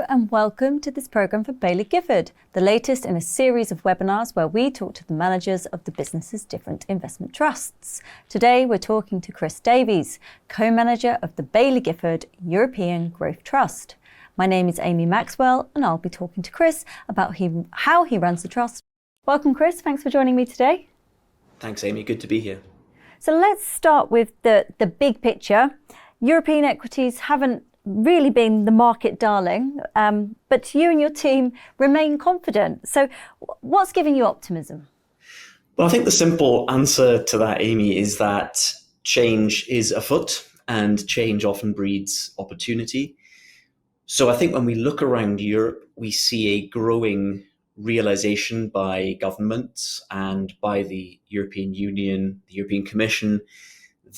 Hello and welcome to this programme for Baillie Gifford, the latest in a series of webinars where we talk to the managers of the business's different investment trusts. Today we're talking to Chris Davies, co-manager of the Baillie Gifford European Growth Trust. My name is Amy Maxwell and I'll be talking to Chris about how he runs the trust. Welcome Chris, thanks for joining me today. Thanks Amy, good to be here. So let's start with the big picture. European equities haven't really been the market darling, but you and your team remain confident. So what's giving you optimism? Well, I think the simple answer to that, Amy, is that change is afoot and change often breeds opportunity. So I think when we look around Europe, we see a growing realization by governments and by the European Union, the European Commission,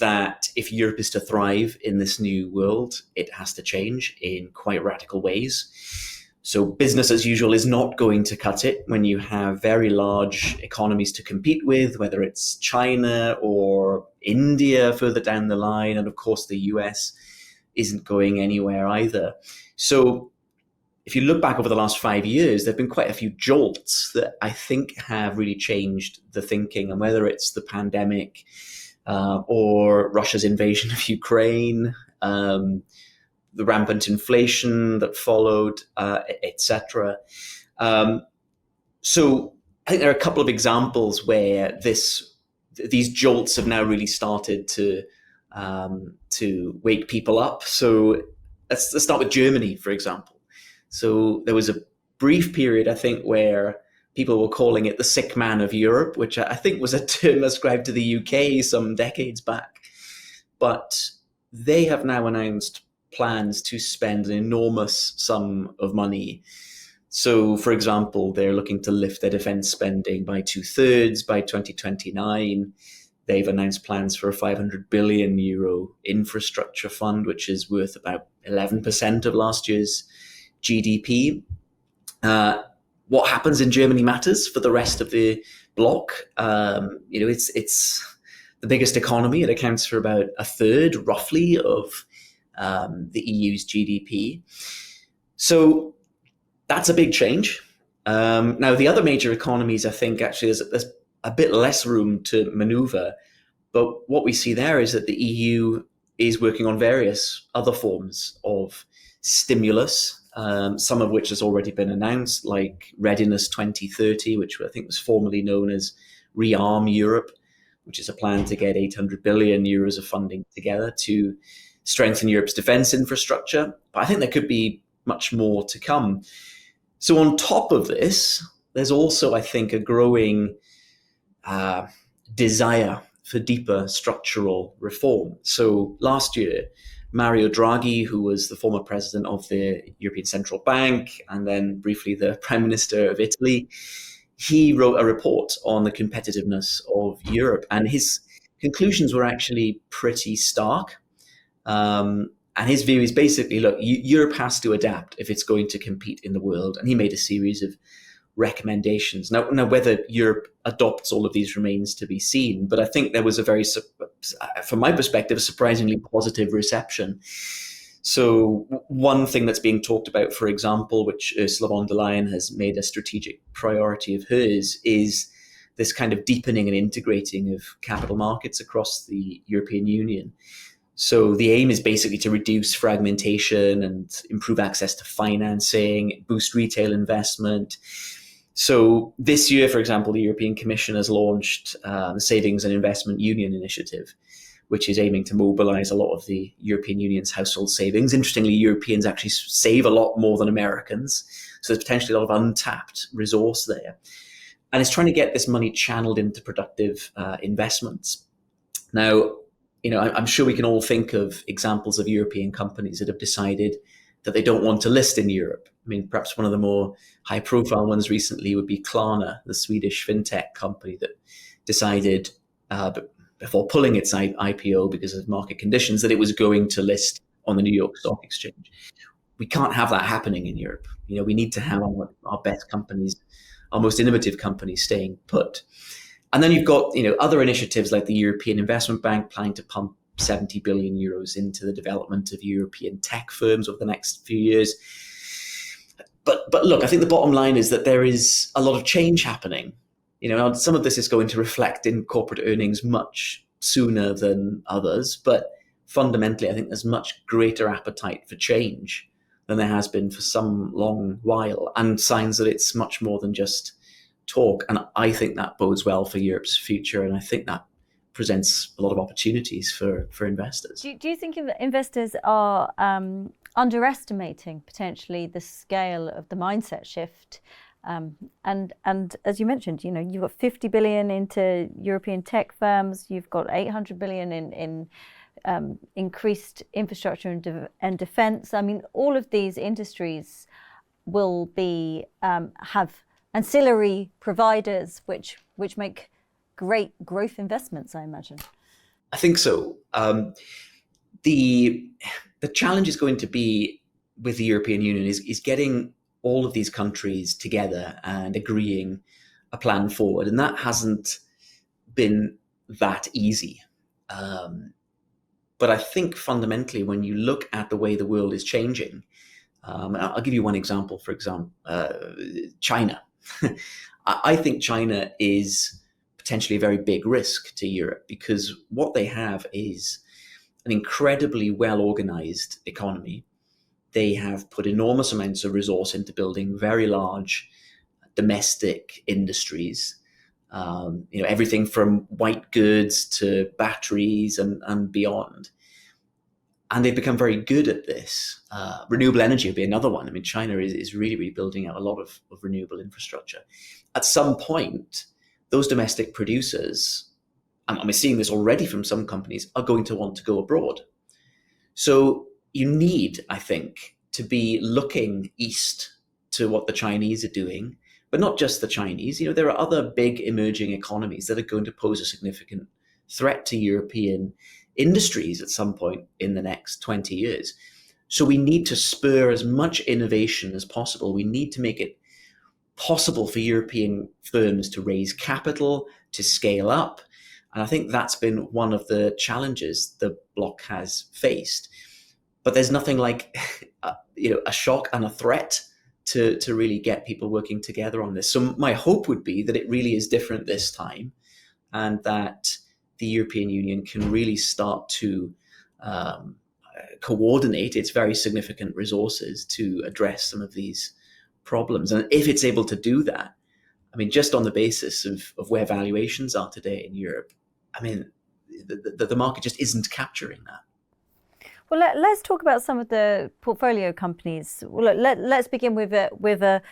that if Europe is to thrive in this new world, it has to change in quite radical ways. So business as usual is not going to cut it when you have very large economies to compete with, whether it's China or India further down the line. And of course, the US isn't going anywhere either. So if you look back over the last 5 years, there have been quite a few jolts that I think have really changed the thinking. And whether it's the pandemic, or Russia's invasion of Ukraine, the rampant inflation that followed, etc. So I think there are a couple of examples where these jolts have now really started to wake people up. So let's start with Germany, for example. So there was a brief period, I think, where people were calling it the sick man of Europe, which I think was a term ascribed to the UK some decades back. But they have now announced plans to spend an enormous sum of money. So, for example, they're looking to lift their defense spending by 2/3 by 2029. They've announced plans for a 500 billion euro infrastructure fund, which is worth about 11% of last year's GDP. What happens in Germany matters for the rest of the bloc. It's the biggest economy. It accounts for about 1/3, roughly, of the EU's GDP. So that's a big change. Now, the other major economies, I think, actually, there's a bit less room to maneuver. But what we see there is that the EU is working on various other forms of stimulus, some of which has already been announced, like Readiness 2030, which I think was formerly known as Rearm Europe, which is a plan to get 800 billion euros of funding together to strengthen Europe's defense infrastructure. But I think there could be much more to come. So on top of this, there's also, I think, a growing desire for deeper structural reform. So last year, Mario Draghi, who was the former president of the European Central Bank and then briefly the Prime Minister of Italy, he wrote a report on the competitiveness of Europe. And his conclusions were actually pretty stark. And his view is basically, look, Europe has to adapt if it's going to compete in the world. And he made a series of recommendations. Now, whether Europe adopts all of these remains to be seen, but I think there was from my perspective, a surprisingly positive reception. So one thing that's being talked about, for example, which Ursula von der Leyen has made a strategic priority of hers, is this kind of deepening and integrating of capital markets across the European Union. So the aim is basically to reduce fragmentation and improve access to financing, boost retail investment. So this year, for example, the European Commission has launched the Savings and Investment Union initiative, which is aiming to mobilize a lot of the European Union's household savings. Interestingly, Europeans actually save a lot more than Americans. So there's potentially a lot of untapped resource there. And it's trying to get this money channeled into productive investments. Now, I'm sure we can all think of examples of European companies that have decided that they don't want to list in Europe. I mean, perhaps one of the more high-profile ones recently would be Klarna, the Swedish fintech company that decided before pulling its IPO because of market conditions that it was going to list on the New York Stock Exchange. We can't have that happening in Europe. We need to have our best companies, our most innovative companies staying put. And then you've got, other initiatives like the European Investment Bank planning to pump 70 billion euros into the development of European tech firms over the next few years. But look, I think the bottom line is that there is a lot of change happening. Some of this is going to reflect in corporate earnings much sooner than others, but fundamentally, I think there's much greater appetite for change than there has been for some long while, and signs that it's much more than just talk. And I think that bodes well for Europe's future, and I think that presents a lot of opportunities for investors. Do you think investors are underestimating potentially the scale of the mindset shift? And as you mentioned, you've got 50 billion into European tech firms, you've got 800 billion in increased infrastructure and defense. I mean, all of these industries will be have ancillary providers which make great growth investments, I imagine. I think so. The challenge is going to be with the European Union is getting all of these countries together and agreeing a plan forward, and that hasn't been that easy. But I think fundamentally, when you look at the way the world is changing, I'll give you one example. For example, China. I think China is potentially a very big risk to Europe, because what they have is an incredibly well-organized economy. They have put enormous amounts of resource into building very large domestic industries, everything from white goods to batteries and beyond. And they've become very good at this. Renewable energy would be another one. I mean, China is really, really building out a lot of renewable infrastructure. At some point, those domestic producers, and we're seeing this already from some companies, are going to want to go abroad. So you need, I think, to be looking east to what the Chinese are doing, but not just the Chinese. There are other big emerging economies that are going to pose a significant threat to European industries at some point in the next 20 years. So we need to spur as much innovation as possible. We need to make it possible for European firms to raise capital, to scale up. And I think that's been one of the challenges the bloc has faced. But there's nothing like a shock and a threat to really get people working together on this. So my hope would be that it really is different this time, and that the European Union can really start to coordinate its very significant resources to address some of these problems. And if it's able to do that, I mean, just on the basis of where valuations are today in Europe, I mean, the market just isn't capturing that. Well, let's talk about some of the portfolio companies. Well, let's begin with a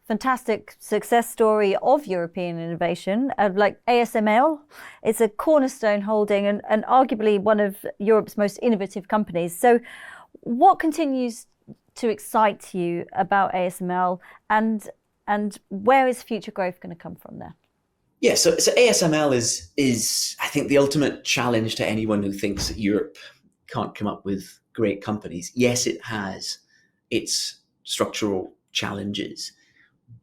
fantastic success story of European innovation, like ASML. It's a cornerstone holding and arguably one of Europe's most innovative companies. So what continues to excite you about ASML, and where is future growth going to come from there? Yeah, so ASML is I think the ultimate challenge to anyone who thinks that Europe can't come up with great companies. Yes, it has its structural challenges,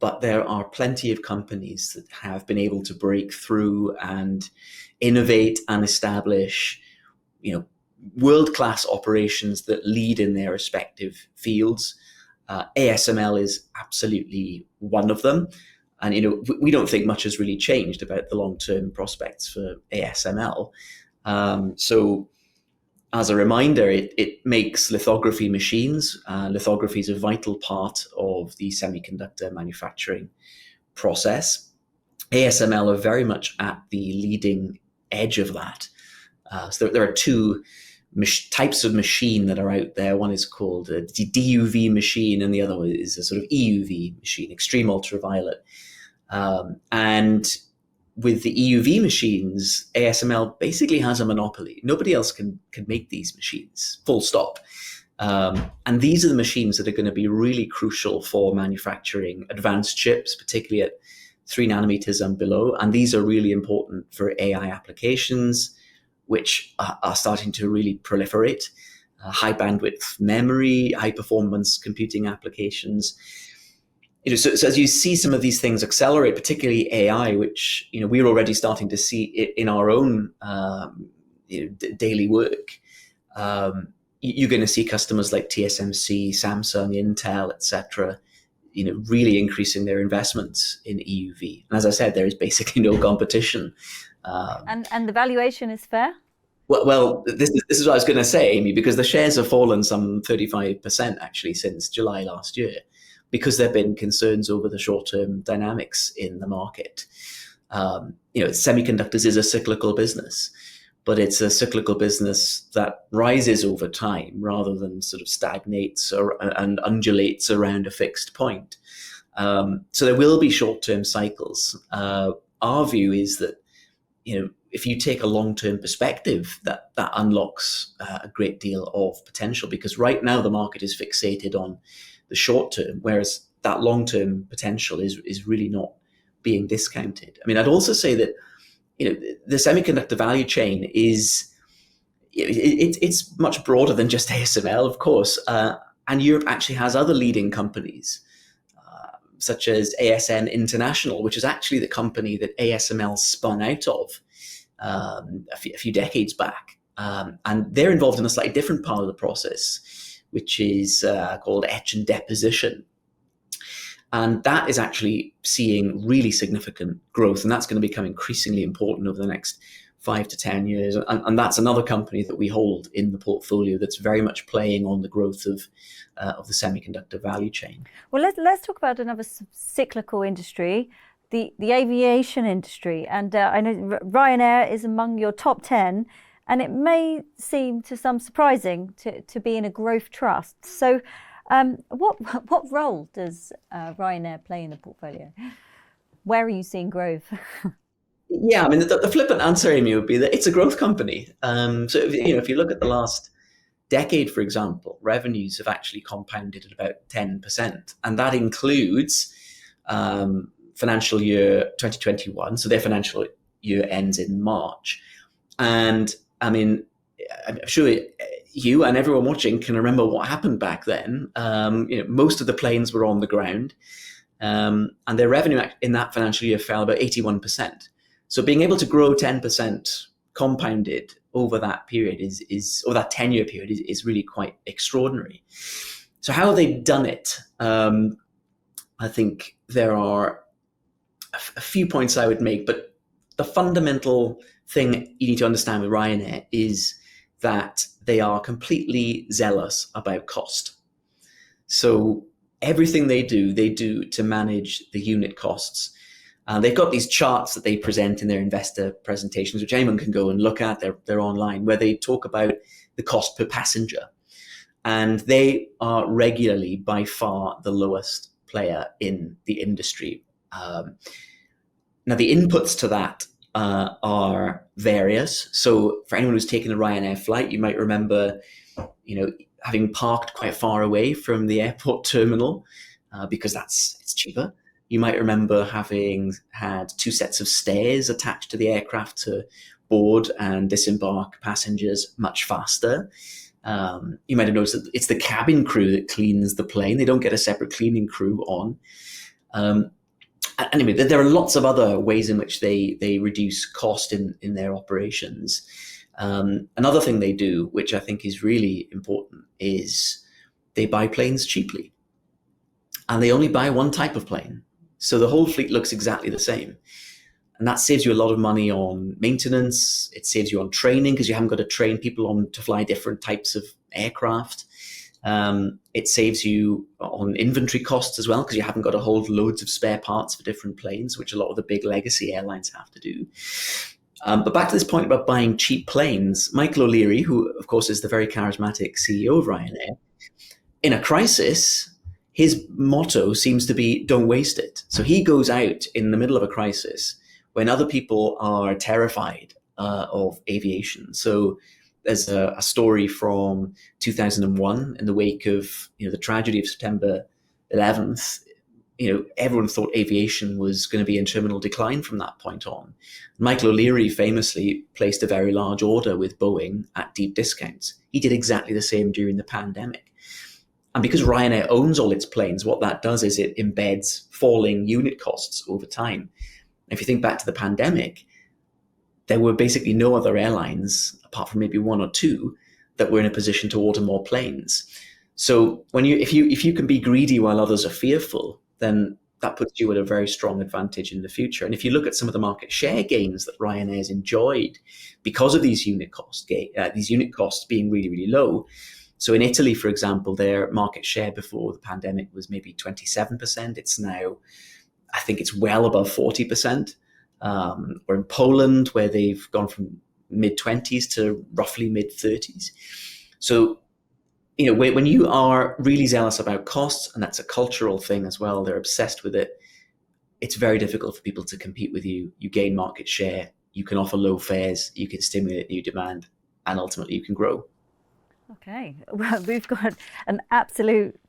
but there are plenty of companies that have been able to break through and innovate and establish, world-class operations that lead in their respective fields. ASML is absolutely one of them. And, we don't think much has really changed about the long-term prospects for ASML. So as a reminder, it makes lithography machines. Lithography is a vital part of the semiconductor manufacturing process. ASML are very much at the leading edge of that. So there are two types of machine that are out there. One is called a DUV machine, and the other one is a sort of EUV machine, extreme ultraviolet. And with the EUV machines, ASML basically has a monopoly. Nobody else can make these machines, full stop. And these are the machines that are going to be really crucial for manufacturing advanced chips, particularly at 3 nanometers and below. And these are really important for AI applications, which are starting to really proliferate. High bandwidth memory, high performance computing applications. So as you see some of these things accelerate, particularly AI, which we're already starting to see it in our own daily work, you're going to see customers like TSMC, Samsung, Intel, etc., really increasing their investments in EUV. And as I said, there is basically no competition. And the valuation is fair? Well, this is what I was going to say, Amy, because the shares have fallen some 35% actually since July last year, because there have been concerns over the short-term dynamics in the market. Semiconductors is a cyclical business, but it's a cyclical business that rises over time rather than sort of stagnates and undulates around a fixed point. So there will be short-term cycles. Our view is that, if you take a long-term perspective, that unlocks a great deal of potential, because right now the market is fixated on the short term, whereas that long-term potential is really not being discounted. I mean, I'd also say that the semiconductor value chain it's much broader than just ASML, of course, and Europe actually has other leading companies, such as ASN International, which is actually the company that ASML spun out of a few decades back. And they're involved in a slightly different part of the process, which is called etch and deposition. And that is actually seeing really significant growth, and that's going to become increasingly important over the next 5 to 10 years. And that's another company that we hold in the portfolio that's very much playing on the growth of the semiconductor value chain. Well, let's talk about another cyclical industry, the aviation industry. And I know Ryanair is among your top 10, and it may seem to some surprising to be in a growth trust. So what role does Ryanair play in the portfolio? Where are you seeing growth? Yeah, I mean, the flippant answer, Amy, would be that it's a growth company. So if you look at the last decade, for example, revenues have actually compounded at about 10%, and that includes financial year 2021. So their financial year ends in March, and I mean, I'm sure you and everyone watching can remember what happened back then. Most of the planes were on the ground, and their revenue in that financial year fell about 81%. So being able to grow 10% compounded over that period or that 10-year period is really quite extraordinary. So how have they done it? I think there are a few points I would make, but the fundamental thing you need to understand with Ryanair is that they are completely zealous about cost. So everything they do to manage the unit costs. They've got these charts that they present in their investor presentations, which anyone can go and look at. They're online, where they talk about the cost per passenger. And they are regularly, by far, the lowest player in the industry. Now, the inputs to that are various. So for anyone who's taken a Ryanair flight, you might remember, having parked quite far away from the airport terminal because it's cheaper. You might remember having had 2 sets of stairs attached to the aircraft to board and disembark passengers much faster. You might have noticed that it's the cabin crew that cleans the plane. They don't get a separate cleaning crew on. Anyway, there are lots of other ways in which they reduce cost in their operations. Another thing they do, which I think is really important, is they buy planes cheaply. And they only buy one type of plane. So the whole fleet looks exactly the same. And that saves you a lot of money on maintenance. It saves you on training, because you haven't got to train people on to fly different types of aircraft. It saves you on inventory costs as well, because you haven't got to hold loads of spare parts for different planes, which a lot of the big legacy airlines have to do. But back to this point about buying cheap planes, Michael O'Leary, who of course is the very charismatic CEO of Ryanair, in a crisis, his motto seems to be, don't waste it. So he goes out in the middle of a crisis when other people are terrified of aviation. So there's a story from 2001 in the wake of the tragedy of September 11th. Everyone thought aviation was going to be in terminal decline from that point on. Michael O'Leary famously placed a very large order with Boeing at deep discounts. He did exactly the same during the pandemic. And because Ryanair owns all its planes, what that does is it embeds falling unit costs over time. If you think back to the pandemic, there were basically no other airlines, apart from maybe 1 or 2, that were in a position to order more planes. So if you can be greedy while others are fearful, then that puts you at a very strong advantage in the future. And if you look at some of the market share gains that Ryanair's enjoyed because of these unit costs being really, really low. So in Italy, for example, their market share before the pandemic was maybe 27%. It's now, I think it's well above 40%. Or in Poland, where they've gone from mid-20s to roughly mid-30s. So, when you are really zealous about costs, and that's a cultural thing as well, they're obsessed with it, it's very difficult for people to compete with you. You gain market share, you can offer low fares, you can stimulate new demand, and ultimately you can grow. Okay, well, we've got an absolute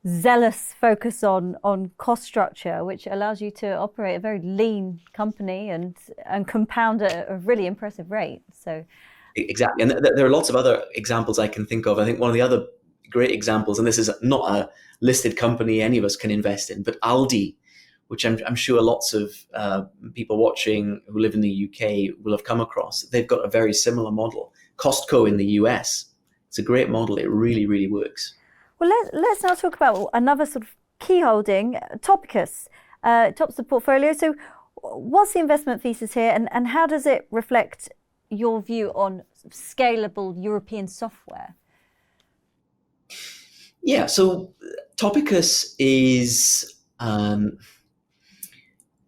zealous focus on cost structure, which allows you to operate a very lean company and compound at a really impressive rate. So exactly, and there are lots of other examples I can think of. I think one of the other great examples, and this is not a listed company any of us can invest in, but Aldi, which I'm sure lots of people watching who live in the UK will have come across. They've got a very similar model. Costco in the US, it's a great model. It really, really works. Well, let's now talk about another sort of key holding, Topicus, tops the portfolio. So what's the investment thesis here, and how does it reflect your view on scalable European software? Yeah, so Topicus is...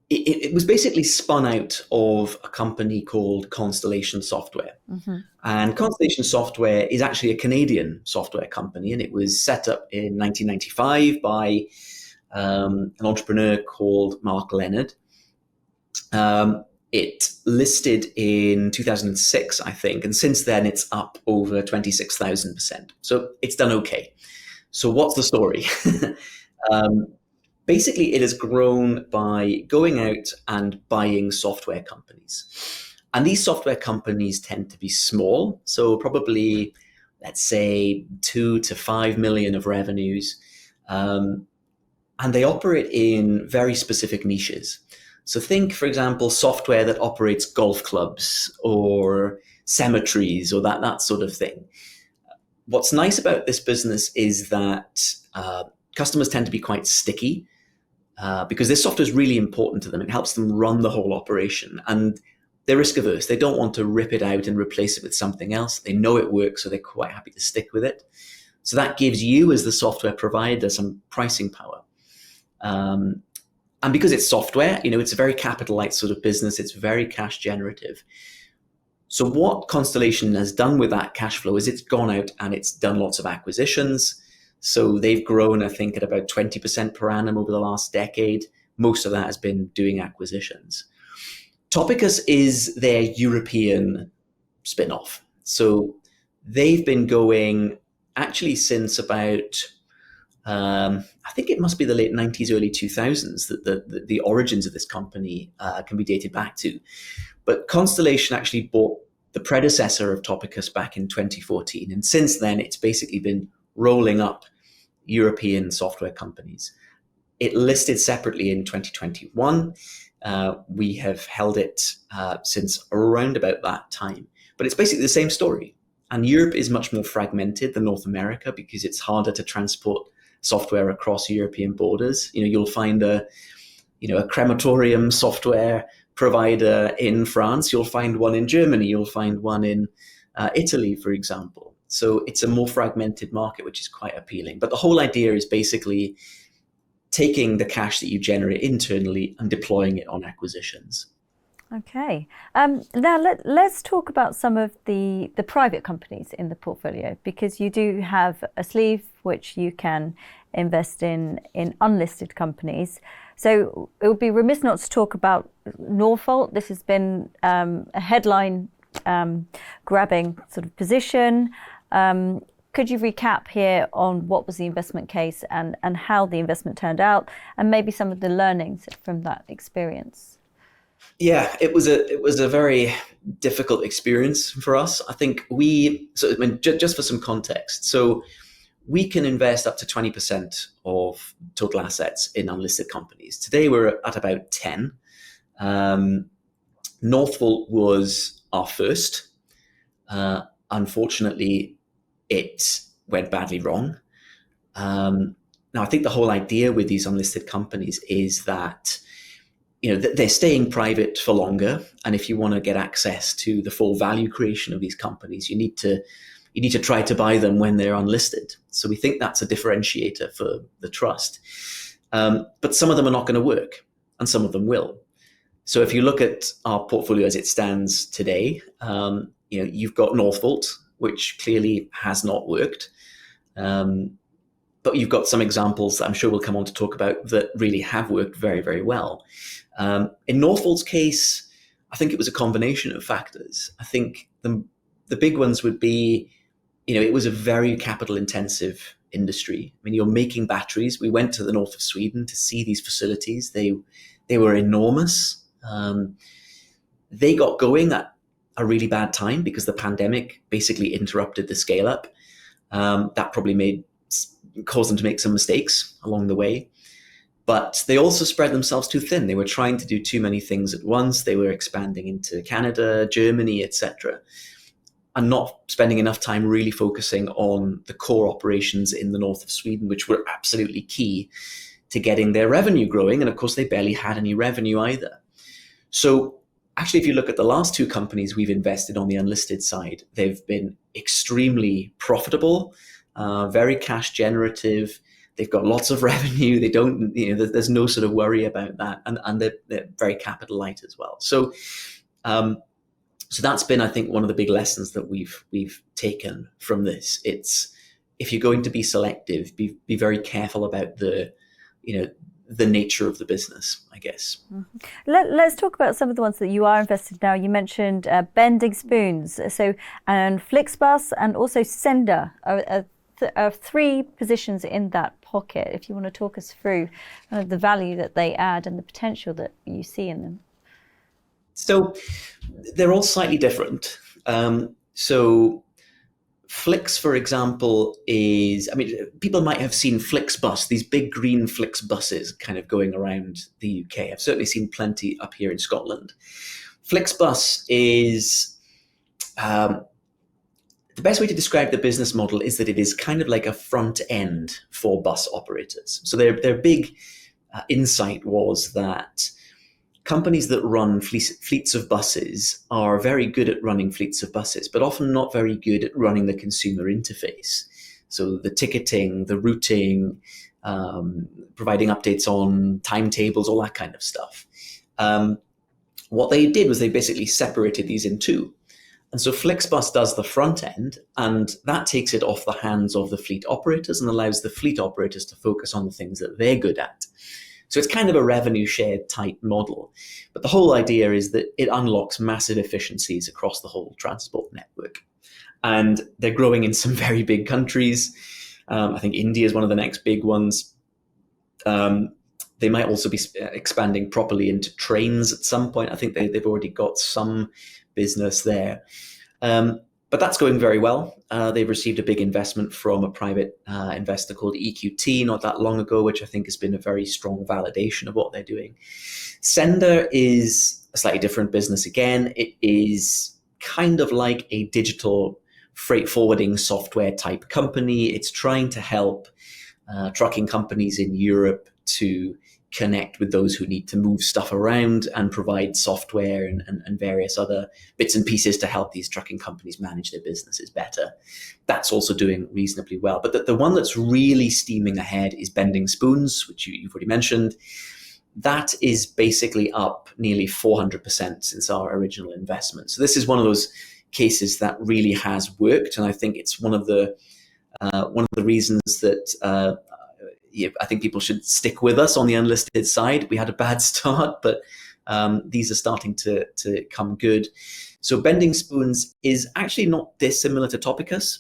It was basically spun out of a company called Constellation Software. Mm-hmm. And Constellation Software is actually a Canadian software company, and it was set up in 1995 by an entrepreneur called Mark Leonard. It listed in 2006, I think, and since then it's up over 26,000%. So it's done okay. So what's the story? Basically, it has grown by going out and buying software companies. And these software companies tend to be small, so probably, let's say, 2 to 5 million of revenues. And they operate in very specific niches. So think, for example, software that operates golf clubs or cemeteries or that sort of thing. What's nice about this business is that customers tend to be quite sticky. Because this software is really important to them. It helps them run the whole operation. And they're risk averse. They don't want to rip it out and replace it with something else. They know it works, so they're quite happy to stick with it. So that gives you, as the software provider, some pricing power. And because it's software, it's a very capital-light sort of business. It's very cash generative. So what Constellation has done with that cash flow is it's gone out and it's done lots of acquisitions. So they've grown, I think, at about 20% per annum over the last decade. Most of that has been doing acquisitions. Topicus is their European spin-off. So they've been going actually since about, I think it must be the late 90s, early 2000s that the origins of this company can be dated back to. But Constellation actually bought the predecessor of Topicus back in 2014. And since then, it's basically been rolling up European software companies. It listed separately in 2021. We have held it since around about that time. But it's basically the same story. And Europe is much more fragmented than North America because it's harder to transport software across European borders. You'll find a crematorium software provider in France. You'll find one in Germany. You'll find one in Italy, for example. So it's a more fragmented market, which is quite appealing. But the whole idea is basically taking the cash that you generate internally and deploying it on acquisitions. Okay. Now let's talk about some of the private companies in the portfolio, because you do have a sleeve which you can invest in unlisted companies. So it would be remiss not to talk about Norfolk. This has been a headline grabbing sort of position. Could you recap here on what was the investment case and how the investment turned out, and maybe some of the learnings from that experience? Yeah, it was a very difficult experience for us. I think just for some context, so we can invest up to 20% of total assets in unlisted companies. Today we're at about 10. Northvolt was our first. Unfortunately, it went badly wrong. Now Now, I think the whole idea with these unlisted companies is that they're staying private for longer, and if you want to get access to the full value creation of these companies, you need to try to buy them when they're unlisted. So we think that's a differentiator for the trust. But some of them are not going to work, and some of them will. So if you look at our portfolio as it stands today, you've got Northvolt, which clearly has not worked. But you've got some examples that I'm sure we'll come on to talk about that really have worked very, very well. In Northvolt's case, I think it was a combination of factors. I think the big ones would be, it was a very capital intensive industry. I mean, you're making batteries. We went to the north of Sweden to see these facilities. They were enormous. They got going at a really bad time because the pandemic basically interrupted the scale up. That probably caused them to make some mistakes along the way. But they also spread themselves too thin. They were trying to do too many things at once. They were expanding into Canada, Germany, etc., and not spending enough time really focusing on the core operations in the north of Sweden, which were absolutely key to getting their revenue growing. And of course, they barely had any revenue either. So actually, if you look at the last two companies we've invested on the unlisted side, they've been extremely profitable, very cash generative. They've got lots of revenue. They don't, there's no sort of worry about that. And they're very capital light as well. So that's been, I think, one of the big lessons that we've taken from this. It's, if you're going to be selective, be very careful about the nature of the business, I guess. Mm-hmm. Let's talk about some of the ones that you are invested now. You mentioned Bending Spoons, and Flixbus, and also Sender are three positions in that pocket. If you want to talk us through the value that they add and the potential that you see in them. So they're all slightly different. So Flix, for example, people might have seen Flixbus, these big green Flix buses kind of going around the UK. I've certainly seen plenty up here in Scotland. Flixbus is, the best way to describe the business model is that it is kind of like a front end for bus operators. So their big insight was that companies that run fleets of buses are very good at running fleets of buses, but often not very good at running the consumer interface. So the ticketing, the routing, providing updates on timetables, all that kind of stuff. What they did was they basically separated these in two. And so Flixbus does the front end, and that takes it off the hands of the fleet operators and allows the fleet operators to focus on the things that they're good at. So it's kind of a revenue shared type model. But the whole idea is that it unlocks massive efficiencies across the whole transport network. And they're growing in some very big countries. I think India is one of the next big ones. They might also be expanding properly into trains at some point. I think they've already got some business there. But that's going very well. They've received a big investment from a private investor called EQT not that long ago, which I think has been a very strong validation of what they're doing. Sender is a slightly different business again. It is kind of like a digital freight forwarding software type company. It's trying to help trucking companies in Europe to connect with those who need to move stuff around and provide software and various other bits and pieces to help these trucking companies manage their businesses better. That's also doing reasonably well. But the one that's really steaming ahead is Bending Spoons, which you've already mentioned. That is basically up nearly 400% since our original investment. So this is one of those cases that really has worked. And I think it's one of the reasons that I think people should stick with us on the unlisted side. We had a bad start, but these are starting to come good. So Bending Spoons is actually not dissimilar to Topicus.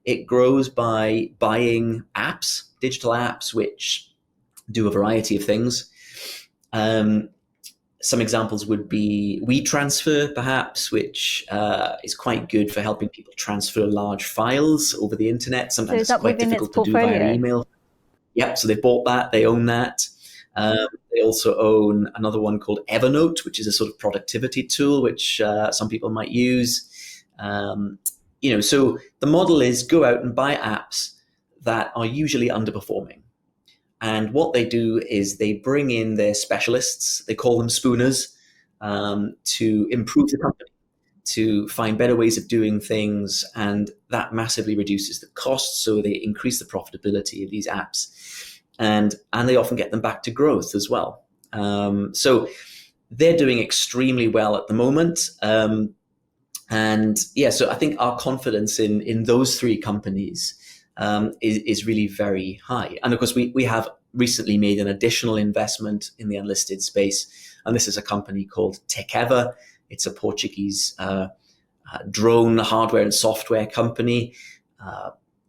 It grows by buying apps, digital apps, which do a variety of things. Some examples would be WeTransfer, perhaps, which is quite good for helping people transfer large files over the internet. Sometimes it's quite difficult to do via email. Yep, so they bought that, they own that. They also own another one called Evernote, which is a sort of productivity tool, which some people might use. So the model is go out and buy apps that are usually underperforming. And what they do is they bring in their specialists, they call them spooners, to improve the company, to find better ways of doing things. And that massively reduces the costs. So they increase the profitability of these apps. And they often get them back to growth as well. So they're doing extremely well at the moment. So I think our confidence in those three companies is really very high. And of course, we have recently made an additional investment in the unlisted space. And this is a company called Tekever. It's a Portuguese drone hardware and software company.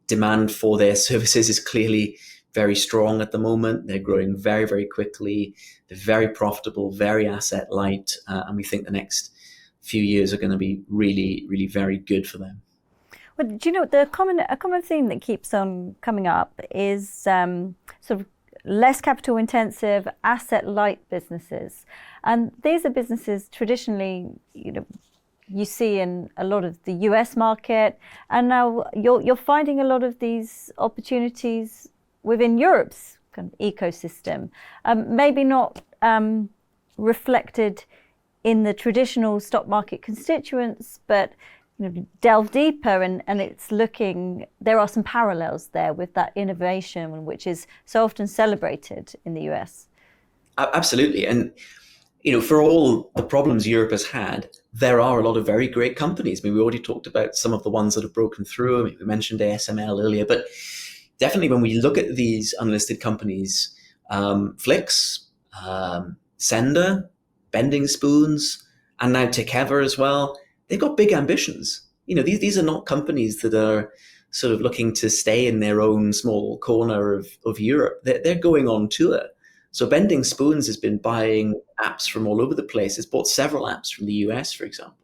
Demand for their services is clearly very strong at the moment. They're growing very, very quickly. They're very profitable, very asset light. And we think the next few years are going to be really, really very good for them. Well, do you know, a common theme that keeps on coming up is sort of less capital intensive, asset light businesses. And these are businesses traditionally, you see in a lot of the US market. And now you're finding a lot of these opportunities within Europe's kind of ecosystem, maybe not reflected in the traditional stock market constituents, but delve deeper and it's there are some parallels there with that innovation, which is so often celebrated in the US. Absolutely. And, for all the problems Europe has had, there are a lot of very great companies. I mean, we already talked about some of the ones that have broken through. I mean, we mentioned ASML earlier, but definitely when we look at these unlisted companies, Flix, Sender, Bending Spoons, and now Tekever as well, they've got big ambitions. These are not companies that are sort of looking to stay in their own small corner of Europe. They're going on tour. So Bending Spoons has been buying apps from all over the place. It's bought several apps from the US, for example.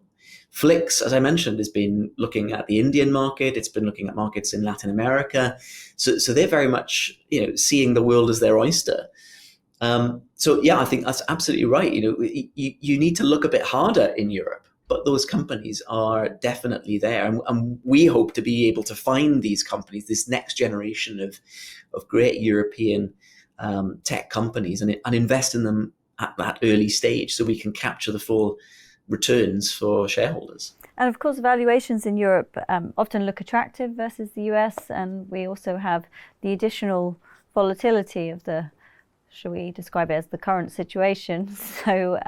Flix, as I mentioned, has been looking at the Indian market. It's been looking at markets in Latin America. So they're very much, seeing the world as their oyster. I think that's absolutely right. You need to look a bit harder in Europe, but those companies are definitely there. And we hope to be able to find these companies, this next generation of great European tech companies, and invest in them at that early stage so we can capture the full returns for shareholders. And of course, valuations in Europe often look attractive versus the US. And we also have the additional volatility of shall we describe it as the current situation? So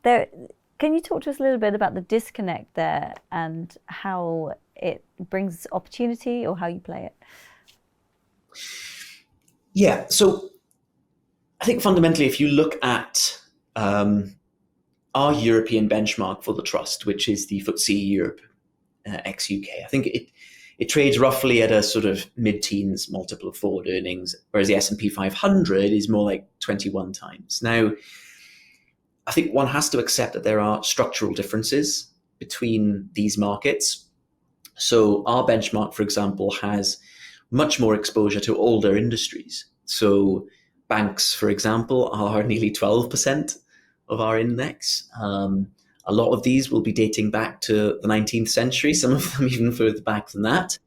can you talk to us a little bit about the disconnect there and how it brings opportunity or how you play it? Yeah, so I think fundamentally, if you look at our European benchmark for the trust, which is the FTSE Europe ex-UK, I think it trades roughly at a sort of mid-teens multiple of forward earnings, whereas the S&P 500 is more like 21 times. Now, I think one has to accept that there are structural differences between these markets. So our benchmark, for example, has much more exposure to older industries. So banks, for example, are nearly 12% of our index. A lot of these will be dating back to the 19th century, some of them even further back than that.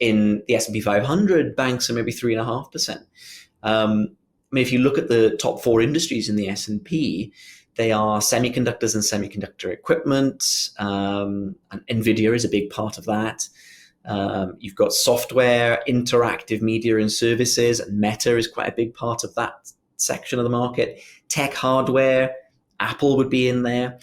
In the S&P 500, banks are maybe 3.5%. If you look at the top four industries in the S&P, they are semiconductors and semiconductor equipment, and NVIDIA is a big part of that. You've got software, interactive media and services, and Meta is quite a big part of that section of the market. Tech hardware, Apple would be in there.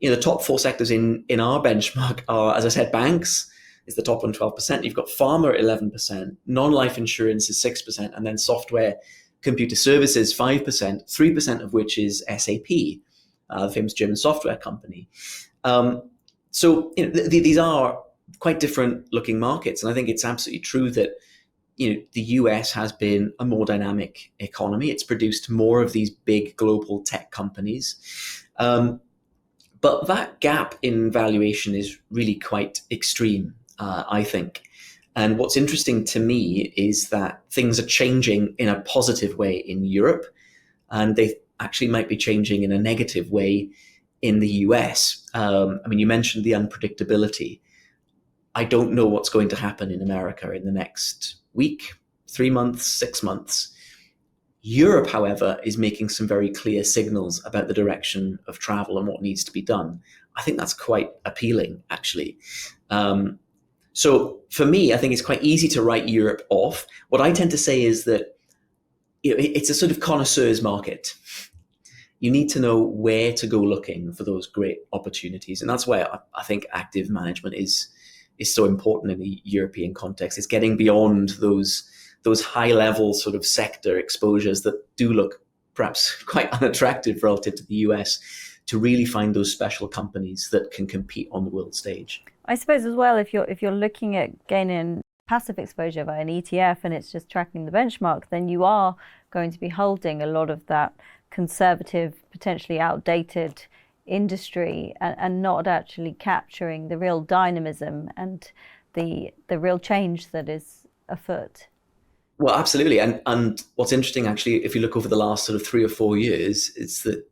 The top four sectors in our benchmark are, as I said, banks is the top one, 12%. You've got pharma at 11%, non-life insurance is 6%, and then software, computer services, 5%, 3% of which is SAP, the famous German software company. These are quite different looking markets. And I think it's absolutely true that the US has been a more dynamic economy. It's produced more of these big global tech companies. But that gap in valuation is really quite extreme, I think. And what's interesting to me is that things are changing in a positive way in Europe, and they actually might be changing in a negative way in the US. You mentioned the unpredictability. I don't know what's going to happen in America in the next week, 3 months, 6 months. Europe, however, is making some very clear signals about the direction of travel and what needs to be done. I think that's quite appealing, actually. So for me, I think it's quite easy to write Europe off. What I tend to say is that it's a sort of connoisseur's market. You need to know where to go looking for those great opportunities. And that's why I think active management is so important in the European context. It's getting beyond those high-level sort of sector exposures that do look perhaps quite unattractive relative to the US, to really find those special companies that can compete on the world stage. I suppose as well, if you're looking at gaining passive exposure by an ETF and it's just tracking the benchmark, then you are going to be holding a lot of that conservative, potentially outdated industry and not actually capturing the real dynamism and the real change that is afoot. Well, absolutely. And what's interesting, actually, if you look over the last sort of 3 or 4 years, it's that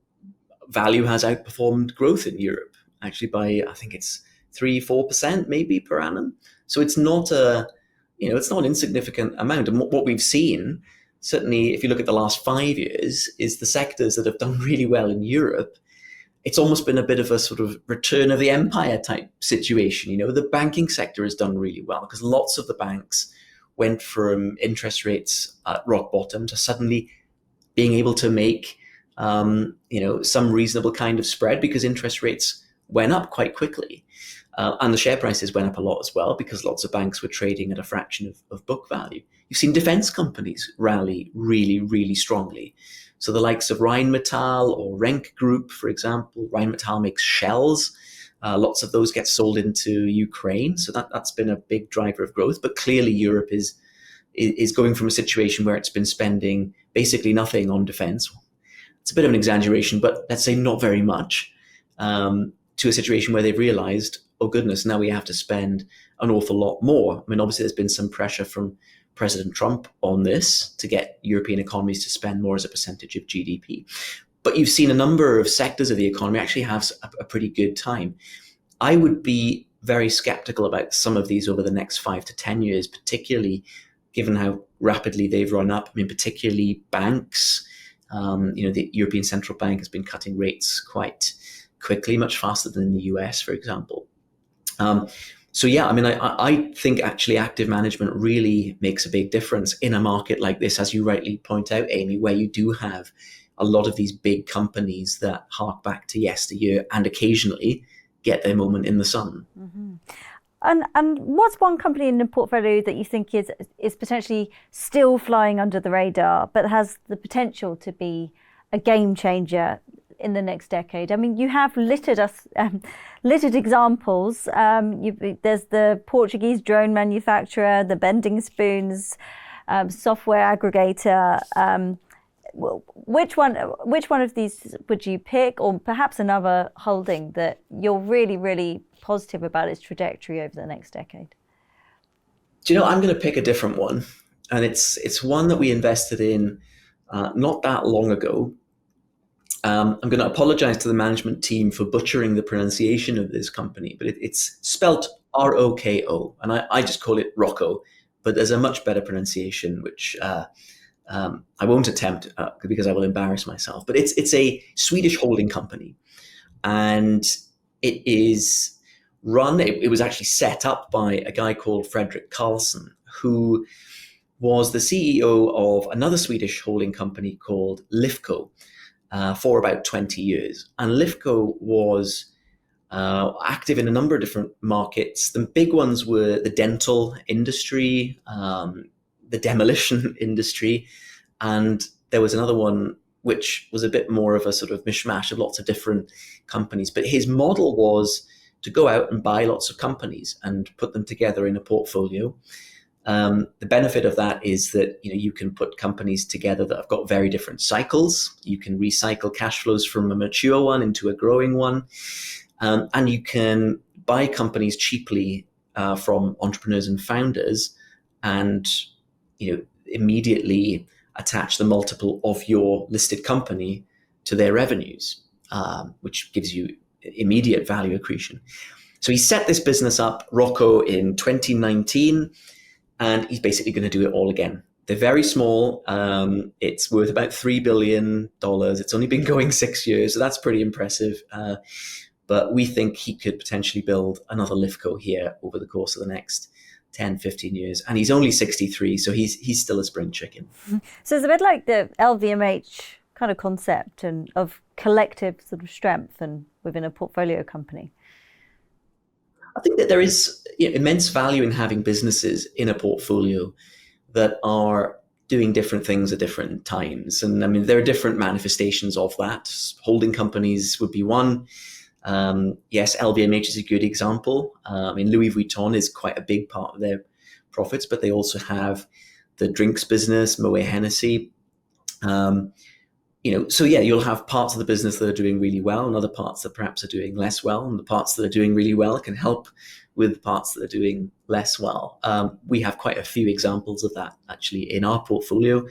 value has outperformed growth in Europe, actually by, I think it's 3-4% maybe per annum. So it's not it's not an insignificant amount. And what we've seen, certainly if you look at the last 5 years, is the sectors that have done really well in Europe. It's almost been a bit of a sort of return of the empire type situation. The banking sector has done really well because lots of the banks went from interest rates at rock bottom to suddenly being able to make some reasonable kind of spread because interest rates went up quite quickly. And the share prices went up a lot as well because lots of banks were trading at a fraction of book value. You've seen defense companies rally really, really strongly. So the likes of Rheinmetall or Renk Group, for example. Rheinmetall makes shells. Lots of those get sold into Ukraine. So that's been a big driver of growth. But clearly Europe is going from a situation where it's been spending basically nothing on defense. It's a bit of an exaggeration, but let's say not very much, to a situation where they've realized, oh goodness, now we have to spend an awful lot more. I mean, obviously there's been some pressure from President Trump on this to get European economies to spend more as a percentage of GDP. But you've seen a number of sectors of the economy actually have a pretty good time. I would be very skeptical about some of these over the next 5 to 10 years, particularly given how rapidly they've run up. I mean, particularly banks. The European Central Bank has been cutting rates quite quickly, much faster than in the US, for example. I think actually active management really makes a big difference in a market like this, as you rightly point out, Amy, where you do have a lot of these big companies that hark back to yesteryear and occasionally get their moment in the sun. Mm-hmm. And what's one company in the portfolio that you think is potentially still flying under the radar, but has the potential to be a game changer in the next decade? I mean, you have littered examples. There's the Portuguese drone manufacturer, the bending spoons, software aggregator. Which one of these would you pick, or perhaps another holding that you're really, really positive about its trajectory over the next decade? Do you know, I'm going to pick a different one, and it's one that we invested in not that long ago. I'm going to apologize to the management team for butchering the pronunciation of this company, but it's spelt ROKO, and I just call it Rocco, but there's a much better pronunciation, which I won't attempt because I will embarrass myself. But it's a Swedish holding company, and it is run. It was actually set up by a guy called Fredrik Carlson, who was the CEO of another Swedish holding company called Lifco for about 20 years. And Lifco was active in a number of different markets. The big ones were the dental industry, the demolition industry, and there was another one which was a bit more of a sort of mishmash of lots of different companies. But his model was to go out and buy lots of companies and put them together in a portfolio. The benefit of that is that you can put companies together that have got very different cycles. You can recycle cash flows from a mature one into a growing one, and you can buy companies cheaply from entrepreneurs and founders, and immediately attach the multiple of your listed company to their revenues, which gives you immediate value accretion. So he set this business up, Rocco, in 2019, and he's basically going to do it all again They're very small. It's worth about $3 billion. It's only been going 6 years, so that's pretty impressive. But we think he could potentially build another Lifco here over the course of the next 10, 15 years. And he's only 63, so he's still a spring chicken. So it's a bit like the LVMH kind of concept and of collective sort of strength and within a portfolio company. I think that there is immense value in having businesses in a portfolio that are doing different things at different times. And I mean, there are different manifestations of that. Holding companies would be one. Yes, LVMH is a good example. I mean, Louis Vuitton is quite a big part of their profits, but they also have the drinks business, Moet Hennessy. So yeah, you'll have parts of the business that are doing really well and other parts that perhaps are doing less well. And the parts that are doing really well can help with parts that are doing less well. We have quite a few examples of that actually in our portfolio.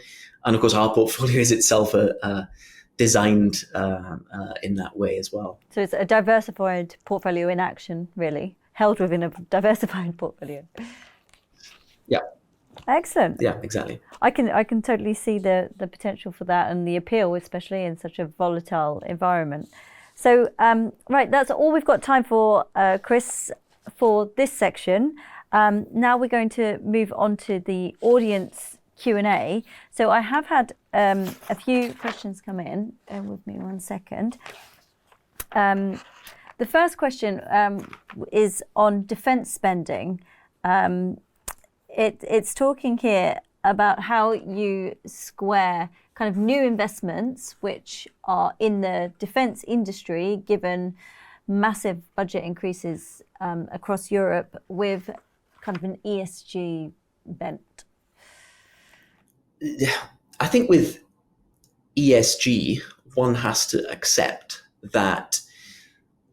And of course, our portfolio is itself designed in that way as well. So it's a diversified portfolio in action, really, held within a diversified portfolio. Yeah. Excellent. Yeah, exactly. I can totally see the potential for that and the appeal, especially in such a volatile environment. So, right, that's all we've got time for, Chris, for this section. Now we're going to move on to the audience Q&A. So I have had a few questions come in. Bear with me 1 second. The first question is on defence spending. It's talking here about how you square kind of new investments which are in the defence industry, given massive budget increases across Europe, with kind of an ESG bent. I think with ESG, one has to accept that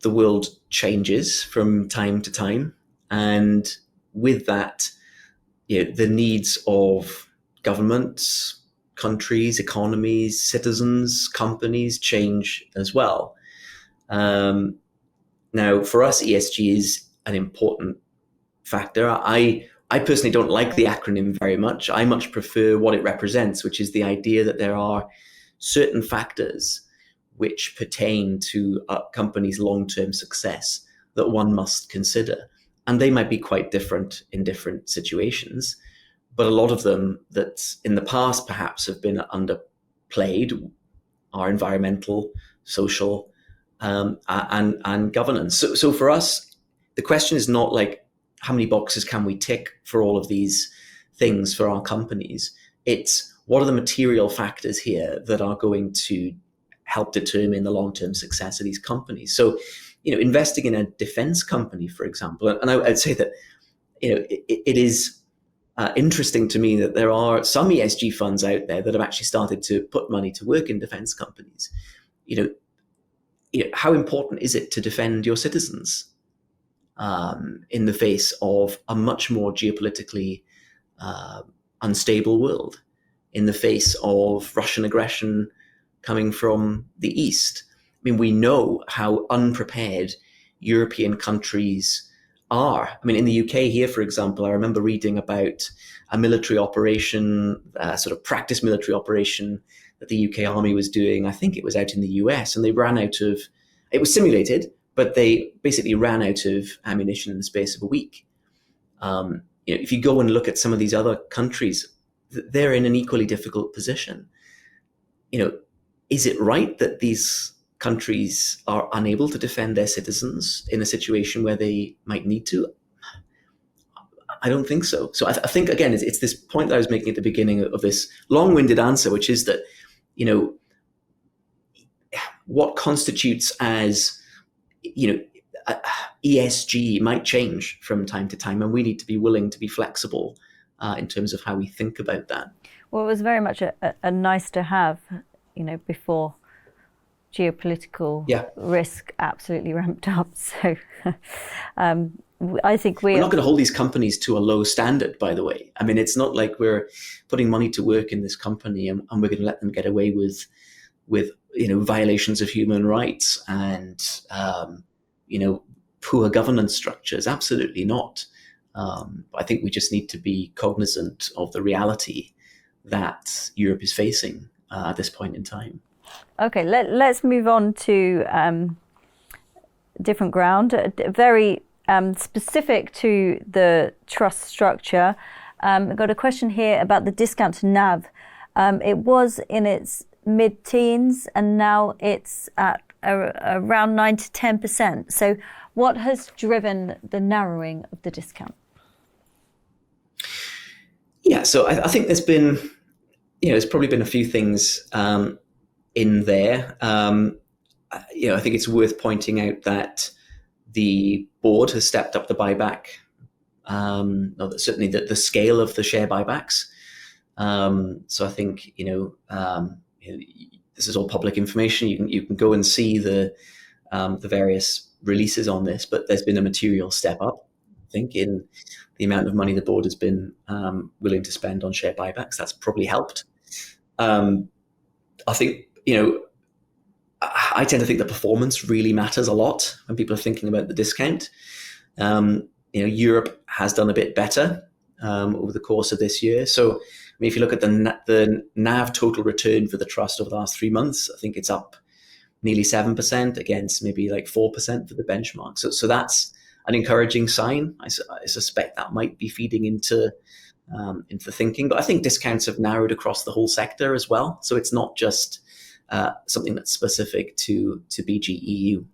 the world changes from time to time, and with that, the needs of governments, countries, economies, citizens, companies change as well. Now, for us, ESG is an important factor. I personally don't like the acronym very much. I much prefer what it represents, which is the idea that there are certain factors which pertain to a company's long-term success that one must consider. And they might be quite different in different situations, but a lot of them that in the past perhaps have been underplayed are environmental, social, and governance. So for us, the question is not like how many boxes can we tick for all of these things for our companies. It's what are the material factors here that are going to help determine the long-term success of these companies. So, investing in a defense company, for example, and I'd say that, it is interesting to me that there are some ESG funds out there that have actually started to put money to work in defense companies. How important is it to defend your citizens in the face of a much more geopolitically unstable world, in the face of Russian aggression coming from the East? I mean, we know how unprepared European countries are. I mean, in the UK here, for example, I remember reading about a military operation, sort of practice military operation that the UK Army was doing. I think it was out in the US, and they ran out of, it was simulated, but they basically ran out of ammunition in the space of a week. If you go and look at some of these other countries, they're in an equally difficult position. Is it right that these countries are unable to defend their citizens in a situation where they might need to? I don't think so. So I think, again, it's this point that I was making at the beginning of this long-winded answer, which is that, what constitutes as, ESG might change from time to time, and we need to be willing to be flexible in terms of how we think about that. Well, it was very much a nice to have, before geopolitical risk absolutely ramped up. So I think we're not going to hold these companies to a low standard, by the way. I mean, it's not like we're putting money to work in this company and we're going to let them get away with violations of human rights and poor governance structures. Absolutely not. I think we just need to be cognizant of the reality that Europe is facing at this point in time. Okay, let's move on to different ground, very specific to the trust structure. I've got a question here about the discount to NAV. It was in its mid-teens and now it's at around 9 to 10%. So what has driven the narrowing of the discount? Yeah, so I think there's been, there's probably been a few things in there. I think it's worth pointing out that the board has stepped up the buyback, certainly the scale of the share buybacks. So I think, this is all public information. You can go and see the various releases on this, but there's been a material step up, I think, in the amount of money the board has been willing to spend on share buybacks. That's probably helped. I think, I tend to think the performance really matters a lot when people are thinking about the discount. Europe has done a bit better over the course of this year. So, if you look at the NAV total return for the trust over the last 3 months, I think it's up nearly 7% against maybe like 4% for the benchmark. So that's an encouraging sign. I suspect that might be feeding into thinking, but I think discounts have narrowed across the whole sector as well. So it's not just something that's specific to BGEU.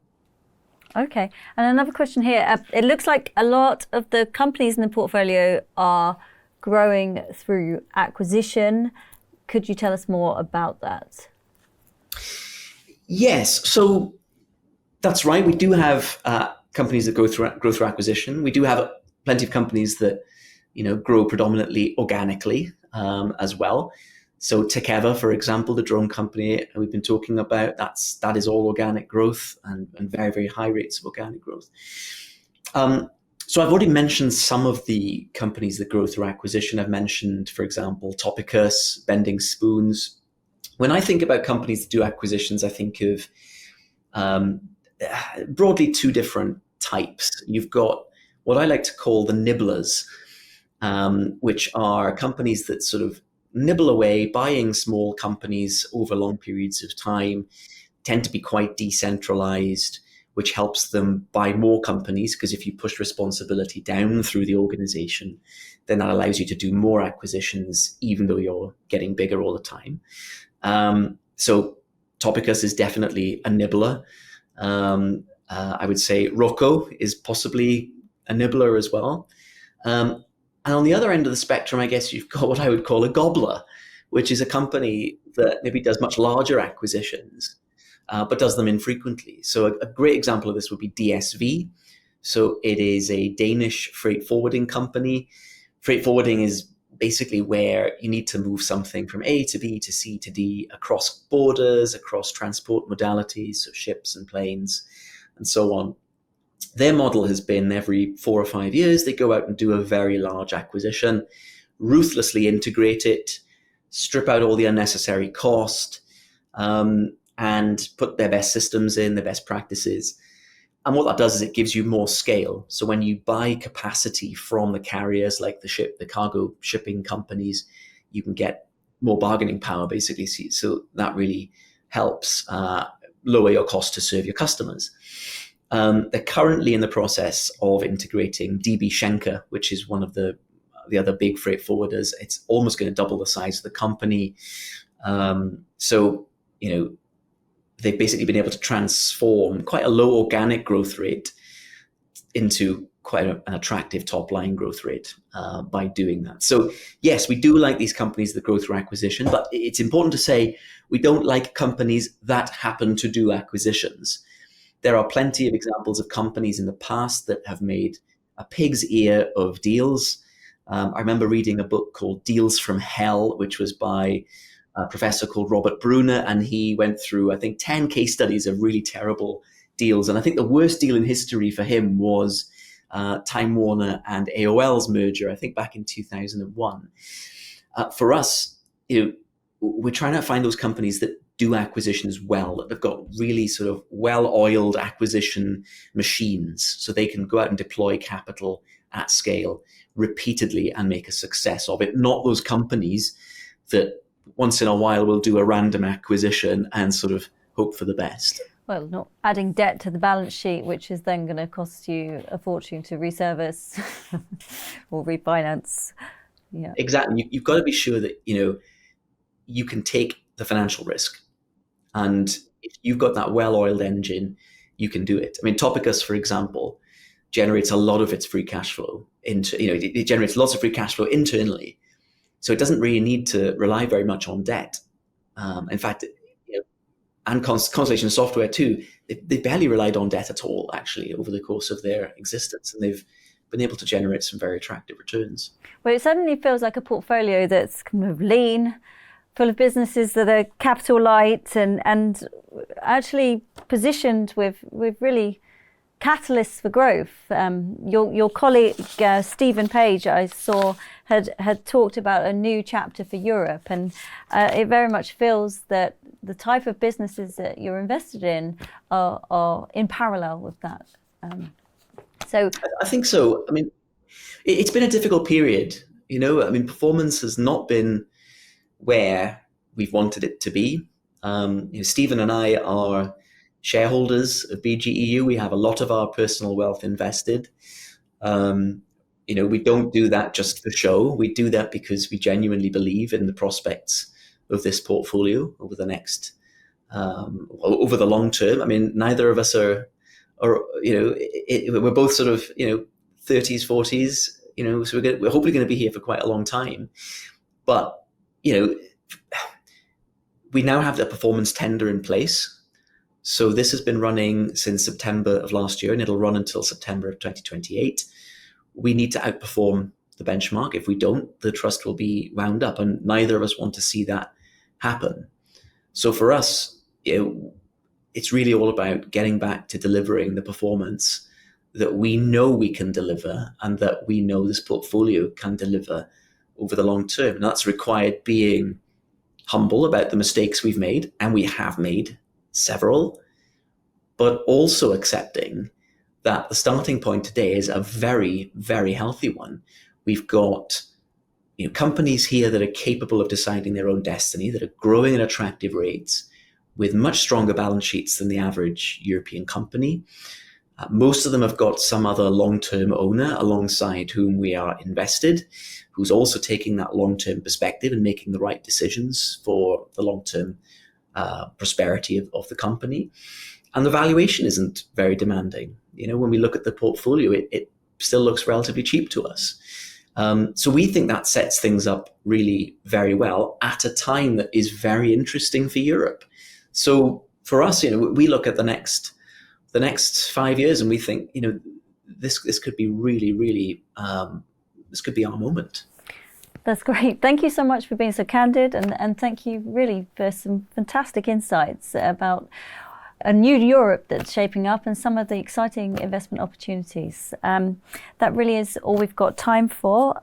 Okay, and another question here. It looks like a lot of the companies in the portfolio are growing through acquisition. Could you tell us more about that? Yes, so that's right. We do have companies that grow through acquisition. We do have plenty of companies that grow predominantly organically as well. So Tekeva, for example, the drone company we've been talking about, that is all organic growth and very, very high rates of organic growth. So I've already mentioned some of the companies that grow through acquisition. I've mentioned, for example, Topicus, Bending Spoons. When I think about companies that do acquisitions, I think of broadly two different types. You've got what I like to call the nibblers, which are companies that sort of nibble away, buying small companies over long periods of time, tend to be quite decentralized, which helps them buy more companies, because if you push responsibility down through the organization, then that allows you to do more acquisitions, even though you're getting bigger all the time. So Topicus is definitely a nibbler. I would say Rocco is possibly a nibbler as well. And on the other end of the spectrum, I guess you've got what I would call a gobbler, which is a company that maybe does much larger acquisitions, but does them infrequently. So a great example of this would be DSV. So it is a Danish freight forwarding company. Freight forwarding is basically where you need to move something from A to B to C to D across borders, across transport modalities, so ships and planes and so on. Their model has been every 4 or 5 years, they go out and do a very large acquisition, ruthlessly integrate it, strip out all the unnecessary cost, and put their best systems in, their best practices. And what that does is it gives you more scale. So when you buy capacity from the carriers like the cargo shipping companies, you can get more bargaining power, basically. So that really helps lower your cost to serve your customers. They're currently in the process of integrating DB Schenker, which is one of the other big freight forwarders. It's almost going to double the size of the company. They've basically been able to transform quite a low organic growth rate into quite an attractive top line growth rate by doing that. So yes, we do like these companies that grow through acquisition, but it's important to say we don't like companies that happen to do acquisitions. There are plenty of examples of companies in the past that have made a pig's ear of deals. I remember reading a book called Deals from Hell, which was by a professor called Robert Bruner, and he went through, I think, 10 case studies of really terrible deals. And I think the worst deal in history for him was Time Warner and AOL's merger, I think back in 2001. For us, we're trying to find those companies that do acquisitions well, that they've got really sort of well-oiled acquisition machines, so they can go out and deploy capital at scale repeatedly and make a success of it. Not those companies that once in a while we'll do a random acquisition and sort of hope for the best. Well, not adding debt to the balance sheet, which is then going to cost you a fortune to reservice or refinance. Yeah, exactly. You've got to be sure that you can take the financial risk, and if you've got that well-oiled engine, you can do it. I mean, Topicus, for example, generates a lot of its free cash flow it generates lots of free cash flow internally, so it doesn't really need to rely very much on debt. In fact, and Constellation Software too, they barely relied on debt at all, actually, over the course of their existence, and they've been able to generate some very attractive returns. Well, it suddenly feels like a portfolio that's kind of lean, full of businesses that are capital light and actually positioned with really catalysts for growth. Your colleague Stephen Page, I saw, had talked about a new chapter for Europe, and it very much feels that the type of businesses that you're invested in are in parallel with that. So I think so. I mean, it's been a difficult period. I mean, performance has not been where we've wanted it to be. Stephen and I are shareholders of BGEU. We have a lot of our personal wealth invested. We don't do that just for show. We do that because we genuinely believe in the prospects of this portfolio over the next, over the long term. I mean, neither of us are we're both sort of, 30s, 40s, so we're hopefully going to be here for quite a long time. But, we now have the performance tender in place. So this has been running since September of last year, and it'll run until September of 2028. We need to outperform the benchmark. If we don't, the trust will be wound up, and neither of us want to see that happen. So for us, it's really all about getting back to delivering the performance that we know we can deliver and that we know this portfolio can deliver over the long term. And that's required being humble about the mistakes we've made, and we have made several, but also accepting that the starting point today is a very, very healthy one. We've got companies here that are capable of deciding their own destiny, that are growing at attractive rates, with much stronger balance sheets than the average European company. Most of them have got some other long-term owner alongside whom we are invested, who's also taking that long-term perspective and making the right decisions for the long-term prosperity of the company. And the valuation isn't very demanding. When we look at the portfolio, it still looks relatively cheap to us. So we think that sets things up really very well at a time that is very interesting for Europe. So for us, we look at the next 5 years and we think, this could be really, really, this could be our moment. That's great. Thank you so much for being so candid, and thank you really for some fantastic insights about a new Europe that's shaping up and some of the exciting investment opportunities. That really is all we've got time for.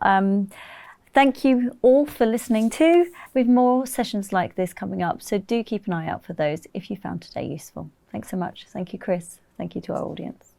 Thank you all for listening too. We have more sessions like this coming up, so do keep an eye out for those if you found today useful. Thanks so much. Thank you, Chris. Thank you to our audience.